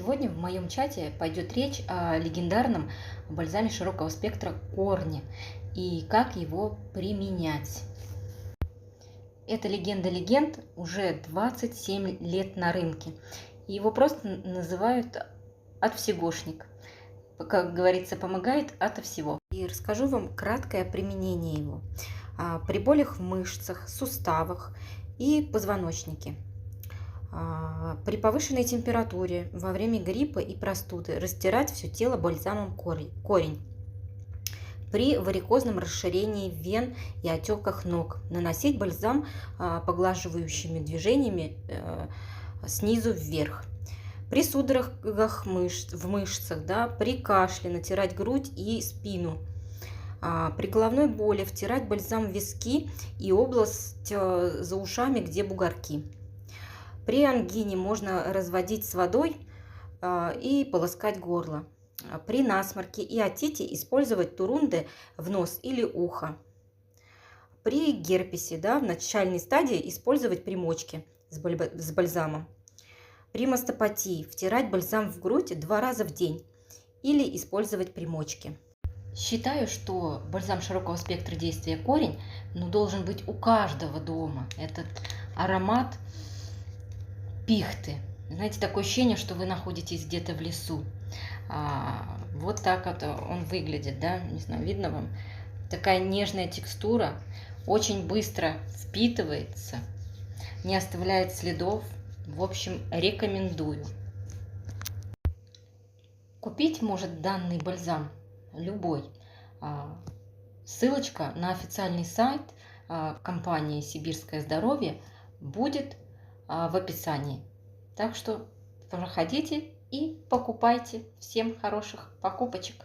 Сегодня в моем чате пойдет речь о легендарном бальзаме широкого спектра «Корни» и как его применять. Эта легенда легенд уже 27 лет на рынке. И его просто называют отвсегошник. Как говорится, помогает ото всего. И расскажу вам краткое применение его. При болях в мышцах, суставах и позвоночнике. При повышенной температуре во время гриппа и простуды растирать все тело бальзамом корень. При варикозном расширении вен и отеках ног наносить бальзам поглаживающими движениями снизу вверх. При судорогах в мышцах, при кашле натирать грудь и спину. При головной боли втирать бальзам в виски и область за ушами, где бугорки. При ангине можно разводить с водой и полоскать горло. При насморке и отите использовать турунды в нос или ухо. При герпесе в начальной стадии использовать примочки с бальзамом. При мастопатии втирать бальзам в грудь 2 раза в день или использовать примочки. Считаю, что бальзам широкого спектра действия корень должен быть у каждого дома. Этот аромат пихты. Знаете, такое ощущение, что вы находитесь где-то в лесу. Вот так вот он выглядит, не знаю, видно вам? Такая нежная текстура, очень быстро впитывается, не оставляет следов. В общем, рекомендую. Купить может данный бальзам любой. Ссылочка на официальный сайт компании «Сибирское здоровье» будет в описании. Так что проходите и покупайте. Всем хороших покупочек!